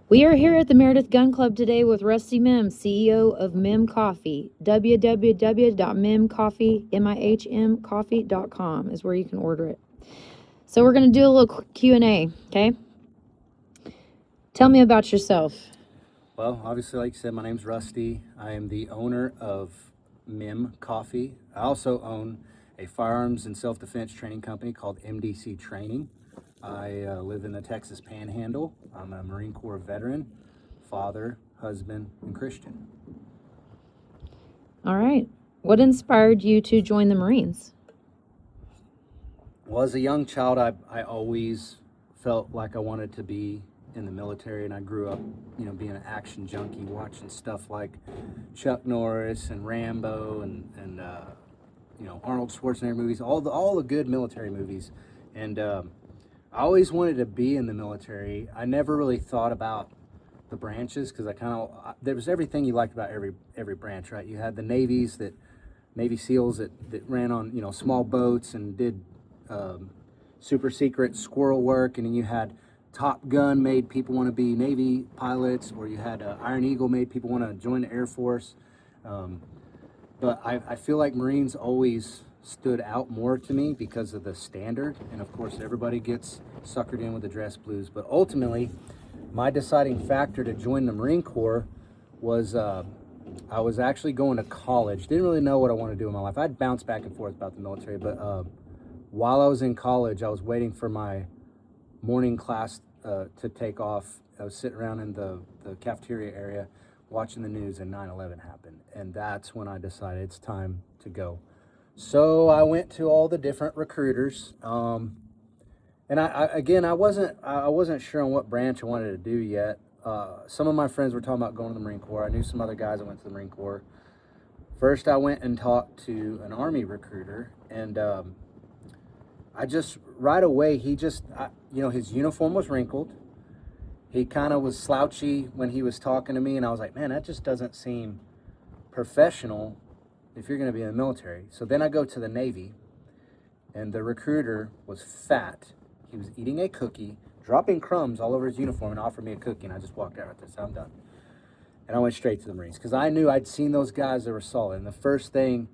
We are here at the Meredith Gun Club today with Rusty Mihm, CEO of Mihm Coffee. www.mimcoffee.com is where you can order it. So we're going to do a little Q&A, okay? Tell me about yourself. Well, obviously, like you said, my name's Rusty. I am the owner of Mihm Coffee. I also own a firearms and self-defense training company called MDC Training. I live in the Texas Panhandle. I'm a Marine Corps veteran, father, husband, and Christian. All right. What inspired you to join the Marines? Well, as a young child, I always felt like I wanted to be in the military, and I grew up, being an action junkie, watching stuff like Chuck Norris and Rambo and Arnold Schwarzenegger movies, all the good military movies, and I always wanted to be in the military. I never really thought about the branches because there was everything you liked about every branch, right? You had the Navy SEALs that ran on small boats and did super secret squirrel work, and then you had Top Gun made people want to be Navy pilots, or you had Iron Eagle made people want to join the Air Force. But I feel like Marines always stood out more to me because of the standard, and of course everybody gets suckered in with the dress blues. But ultimately, my deciding factor to join the Marine Corps was I was actually going to college. Didn't really know what I wanted to do in my life. I'd bounce back and forth about the military, but while I was in college, I was waiting for my morning class to take off. I was sitting around in the cafeteria area watching the news, and 9/11 happened. And that's when I decided it's time to go. So I went to all the different recruiters. And I wasn't sure on what branch I wanted to do yet. Some of my friends were talking about going to the Marine Corps. I knew some other guys that went to the Marine Corps. First, I went and talked to an Army recruiter, and I just right away his uniform was wrinkled. He kind of was slouchy when he was talking to me, and I was like, man, that just doesn't seem professional if you're going to be in the military. So then I go to the Navy, and the recruiter was fat. He was eating a cookie, dropping crumbs all over his uniform, and offered me a cookie, and I just walked out right there. So I'm done. And I went straight to the Marines because I knew I'd seen those guys that were solid. And the first thing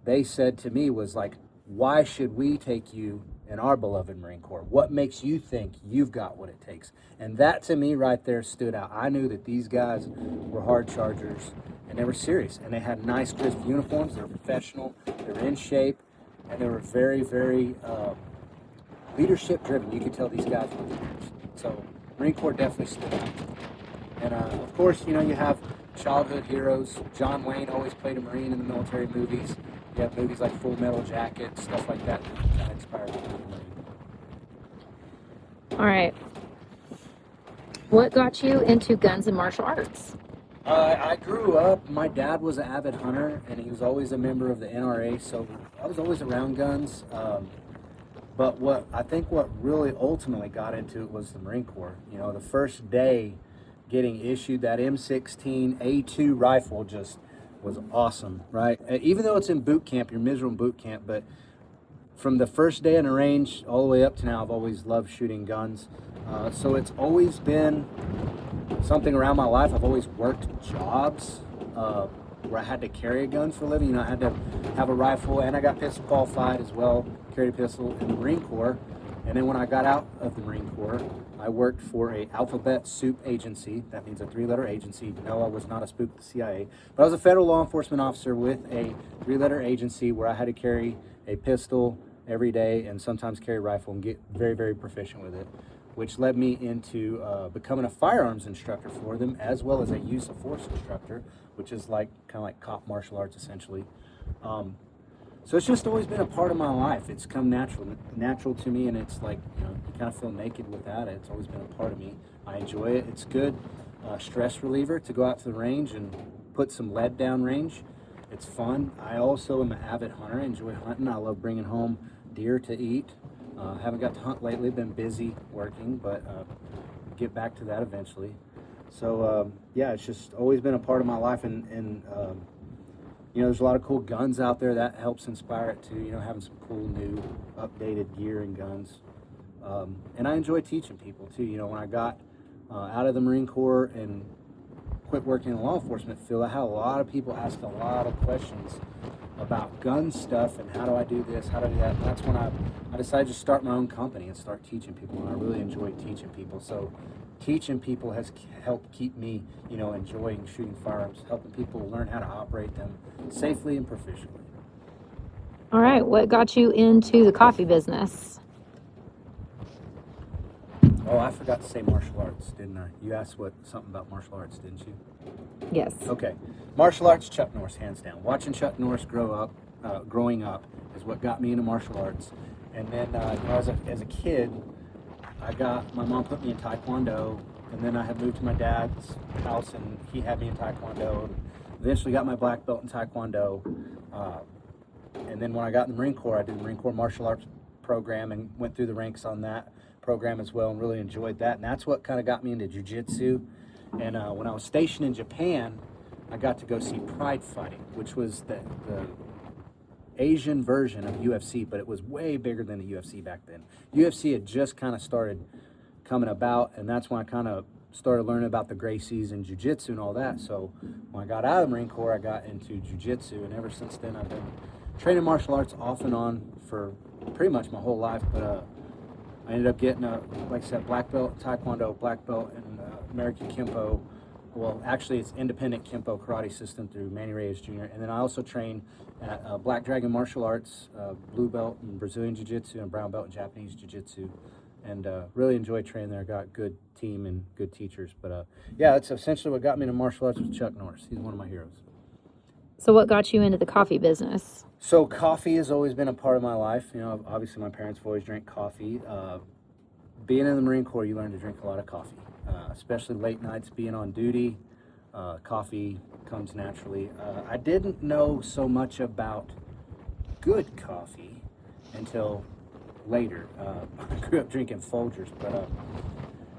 they said to me was like, why should we take you in our beloved Marine Corps? What makes you think you've got what it takes? And that to me right there stood out. I knew that these guys were hard chargers, and they were serious, and they had nice crisp uniforms. They were professional, they were in shape, and they were very, very leadership driven. You could tell these guys were leaders. So Marine Corps definitely stood out. And of course, you have childhood heroes. John Wayne always played a Marine in the military movies. You have movies like Full Metal Jacket, stuff like that that inspired me to be a Marine. All right. What got you into guns and martial arts? I grew up, my dad was an avid hunter, and he was always a member of the NRA, so I was always around guns. But what really ultimately got into it was the Marine Corps. The first day getting issued that M16 A2 rifle just was awesome, right? Even though it's in boot camp, you're miserable in boot camp, but from the first day in the range all the way up to now, I've always loved shooting guns. So it's always been something around my life. I've always worked jobs where I had to carry a gun for a living. I had to have a rifle, and I got pistol qualified as well, carried a pistol in the Marine Corps. And then when I got out of the Marine Corps, I worked for a alphabet soup agency. That means a 3-letter agency. No, I was not a spook of the CIA. But I was a federal law enforcement officer with a 3-letter agency where I had to carry a pistol every day and sometimes carry a rifle and get very, very proficient with it, which led me into becoming a firearms instructor for them, as well as a use of force instructor, which is kind of like cop martial arts essentially. So it's just always been a part of my life. It's come natural to me, and it's like, you kind of feel naked without it. It's always been a part of me. I enjoy it. It's good stress reliever to go out to the range and put some lead down range. It's fun. I also am an avid hunter. I enjoy hunting. I love bringing home deer to eat. Haven't got to hunt lately, been busy working, but get back to that eventually. So yeah, it's just always been a part of my life, and there's a lot of cool guns out there that helps inspire it too. Having some cool new updated gear and guns. And I enjoy teaching people too. When I got out of the Marine Corps and quit working in the law enforcement field, I had a lot of people ask a lot of questions about gun stuff and how do I do this, how do I do that. And that's when I decided to start my own company and start teaching people. And I really enjoy teaching people. So teaching people has helped keep me, enjoying shooting firearms, helping people learn how to operate them safely and proficiently. All right. What got you into the coffee business? Oh, I forgot to say martial arts, didn't I? You asked something about martial arts, didn't you? Yes. Okay. Martial arts, Chuck Norris, hands down. Watching Chuck Norris growing up is what got me into martial arts. And then, as a kid, my mom put me in Taekwondo, and then I had moved to my dad's house, and he had me in Taekwondo. And eventually got my black belt in Taekwondo. And then when I got in the Marine Corps, I did the Marine Corps martial arts program and went through the ranks on that program as well, and really enjoyed that. And that's what kind of got me into jiu-jitsu. And when I was stationed in Japan, I got to go see Pride Fighting, which was the Asian version of UFC, but it was way bigger than the UFC back then. UFC had just kind of started coming about, and that's when I kind of started learning about the Gracies and jiu-jitsu and all that. So when I got out of the Marine Corps, I got into jiu-jitsu, and ever since then I've been training martial arts off and on for pretty much my whole life. But I ended up getting like I said, black belt in Taekwondo, black belt in American Kempo. Well, actually, it's independent Kempo karate system through Manny Reyes Jr. And then I also train at Black Dragon Martial Arts, blue belt in Brazilian Jiu-Jitsu, and brown belt in Japanese Jiu-Jitsu. And really enjoyed training there. Got good team and good teachers. But yeah, that's essentially what got me into martial arts with Chuck Norris. He's one of my heroes. So what got you into the coffee business? So coffee has always been a part of my life. Obviously my parents have always drank coffee. Being in the Marine Corps, you learn to drink a lot of coffee, especially late nights being on duty. Coffee comes naturally. I didn't know so much about good coffee until later. I grew up drinking Folgers, but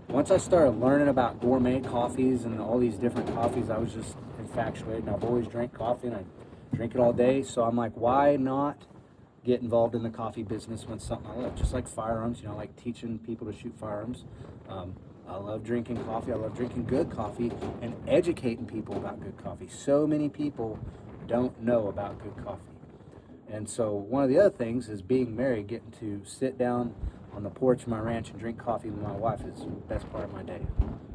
once I started learning about gourmet coffees and all these different coffees, I was just infatuated. And I've always drank coffee, and I drink it all day. So I'm like, why not get involved in the coffee business when it's something I love? Just like firearms, I like teaching people to shoot firearms. I love drinking coffee. I love drinking good coffee and educating people about good coffee. So many people don't know about good coffee. And so one of the other things is being married, getting to sit down on the porch of my ranch and drink coffee with my wife is the best part of my day.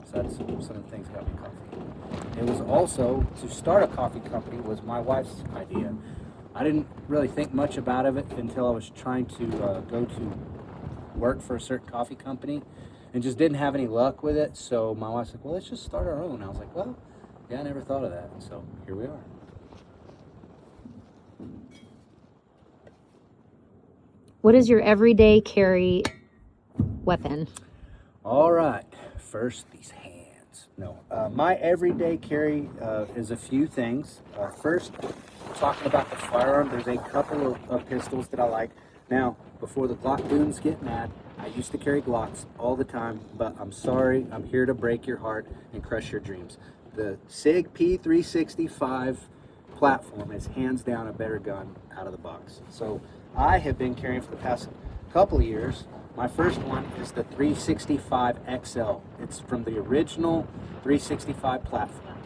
So that's some of the things that got me coffee. It was also, to start a coffee company was my wife's idea. I didn't really think much about it until I was trying to go to work for a certain coffee company and just didn't have any luck with it. So my wife's like, well, let's just start our own. I was like, well, yeah, I never thought of that. And so here we are. What is your everyday carry weapon? All right, first these hands. No, my everyday carry is a few things. First, talking about the firearm, there's a couple of pistols that I like. Now, before the Glock goons get mad, I used to carry Glocks all the time, but I'm sorry, I'm here to break your heart and crush your dreams. The SIG P365 platform is hands down a better gun out of the box. So I have been carrying for the past couple of years. My first one is the 365 XL. It's from the original 365 platform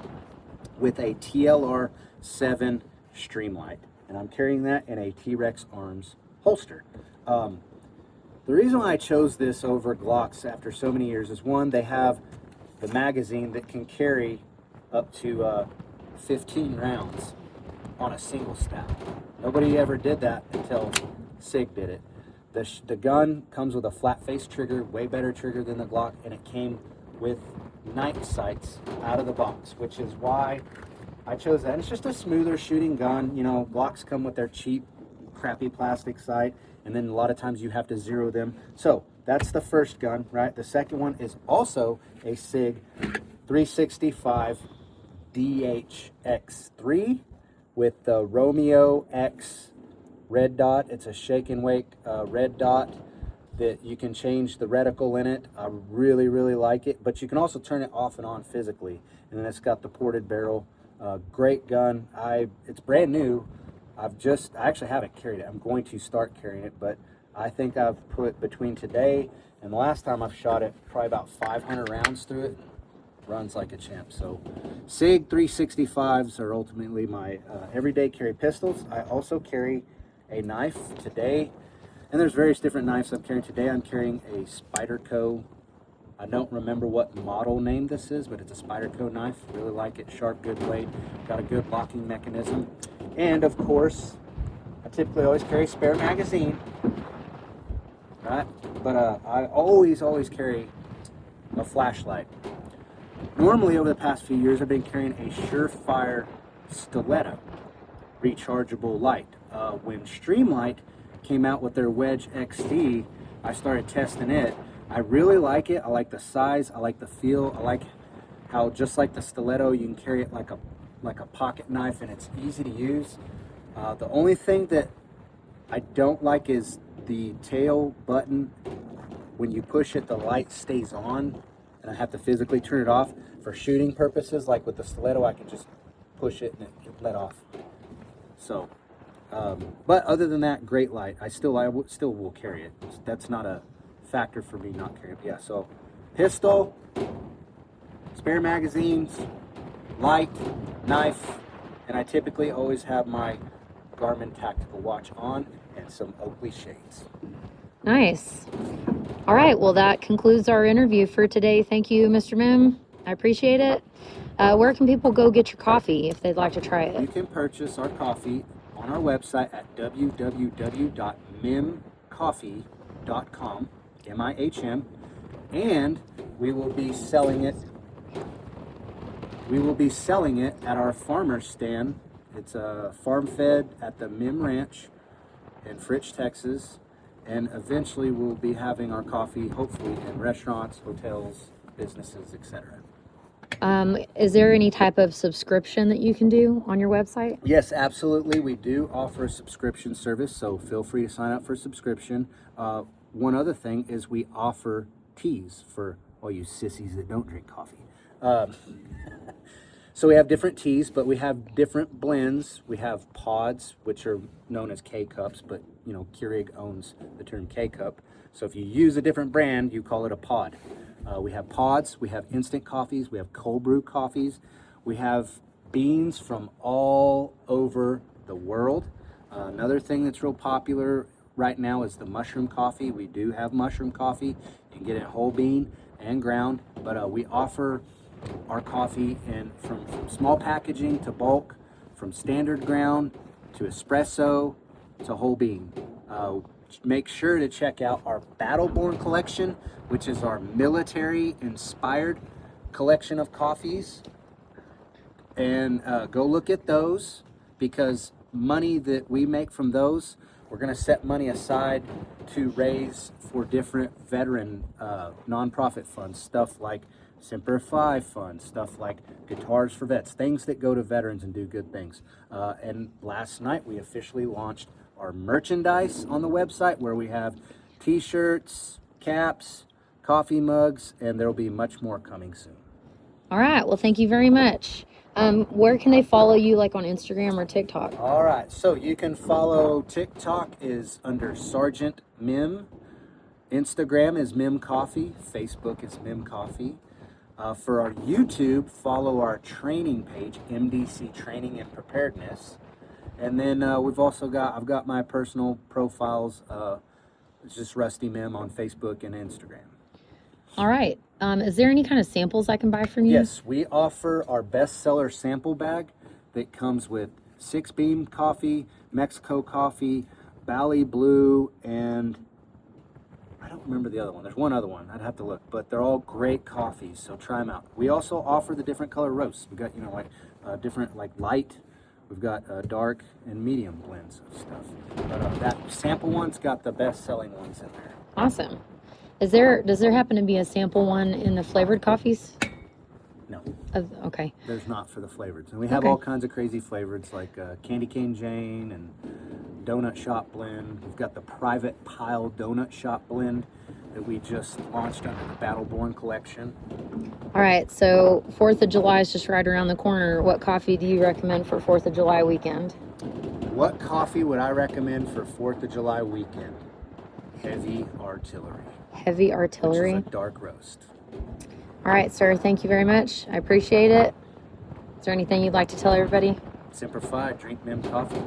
with a TLR 7 Streamlight, and I'm carrying that in a T-Rex Arms holster. The reason why I chose this over Glocks after so many years is, one, they have the magazine that can carry up to 15 rounds on a single stack. Nobody ever did that until SIG did it. The gun comes with a flat face trigger, way better trigger than the Glock, and it came with night sights out of the box, which is why I chose that. And it's just a smoother shooting gun. Glocks come with their cheap, crappy plastic sight, and then a lot of times you have to zero them. So that's the first gun, right? The second one is also a SIG 365 DHX3 with the Romeo X red dot. It's a shake and wake red dot that you can change the reticle in it. I really, really like it, but you can also turn it off and on physically. And then it's got the ported barrel. Great gun. It's brand new. I actually haven't carried it. I'm going to start carrying it, but I think I've put, between today And the last time I've shot it, probably about 500 rounds through it. Runs like a champ. So SIG 365s are ultimately my everyday carry pistols. I also carry a knife today, and there's various different knives I'm carrying today. I'm carrying a Spyderco. I don't remember what model name this is, but it's a Spyderco knife. Really like it. Sharp, good blade. Got a good locking mechanism. And of course, I typically always carry a spare magazine. Right? But I always carry a flashlight. Normally, over the past few years, I've been carrying a Surefire stiletto rechargeable light. When Streamlight came out with their Wedge XT, I started testing it. I really like it. I like the size. I like the feel. I like how, just like the stiletto, you can carry it like a pocket knife, and it's easy to use. The only thing that I don't like is the tail button. When you push it, the light stays on, and I have to physically turn it off. For shooting purposes, like with the stiletto, I can just push it and it let off. So, but other than that, great light. I still will carry it. That's not a factor for me not carrying it. Yeah, so pistol, spare magazines, light, knife, and I typically always have my Garmin tactical watch on and some Oakley shades. Nice. All right. Well, that concludes our interview for today. Thank you, Mr. Mihm. I appreciate it. Where can people go get your coffee if they'd like to try You it? can purchase our coffee on our website at www.mimcoffee.com, M-I-H-M, and we will be selling it at our farmer's stand. It's a farm fed at the Mihm Ranch in Fritch, Texas, and eventually we'll be having our coffee hopefully in restaurants, hotels, businesses, etc. Is there any type of subscription that you can do on your website? Yes, absolutely. We do offer a subscription service, so feel free to sign up for a subscription. One other thing is we offer teas for all you sissies that don't drink coffee. So we have different teas, but we have different blends. We have pods, which are known as K-Cups, but you know, Keurig owns the term K-Cup. So if you use a different brand, you call it a pod. We have pods, we have instant coffees, we have cold brew coffees, we have beans from all over the world. Another thing that's real popular right now is the mushroom coffee. We do have mushroom coffee. You can get it whole bean and ground, but we offer our coffee from small packaging to bulk, from standard ground to espresso to whole bean. Make sure to check out our Battleborn collection, which is our military-inspired collection of coffees. And go look at those, because money that we make from those, we're going to set money aside to raise for different veteran nonprofit funds, stuff like Semper Fi Fund, stuff like Guitars for Vets, things that go to veterans and do good things. And last night we officially launched our merchandise on the website, where we have t-shirts, caps, coffee mugs, and there will be much more coming soon. All right. Well, thank you very much. Where can they follow you, like on Instagram or TikTok? All right, so you can follow TikTok is under Sergeant Mihm, Instagram is Mihm Coffee, Facebook is Mihm Coffee. For our YouTube, follow our training page, MDC Training and Preparedness. And then I've got my personal profiles. It's just Rusty Mihm on Facebook and Instagram. All right. Is there any kind of samples I can buy from you? Yes, we offer our bestseller sample bag that comes with 6 Beam coffee, Mexico coffee, Bali Blue, and I don't remember the other one. There's one other one. I'd have to look, but they're all great coffees, so try them out. We also offer the different color roasts. We've got, different, like light. We've got dark and medium blends of stuff. But that sample one's got the best-selling ones in there. Awesome. Does there happen to be a sample one in the flavored coffees? No. Okay. There's not for the flavors. And we have all kinds of crazy flavors like Candy Cane Jane and Donut Shop Blend. We've got the Private Pile Donut Shop Blend that we just launched under the Battleborn collection. All right, so 4th of July is just right around the corner. What coffee do you recommend for 4th of July weekend? What coffee would I recommend for 4th of July weekend? Heavy Artillery. Heavy Artillery. Which is a dark roast. All right, sir. Thank you very much. I appreciate it. Is there anything you'd like to tell everybody? Semper Fi, drink Mihm coffee.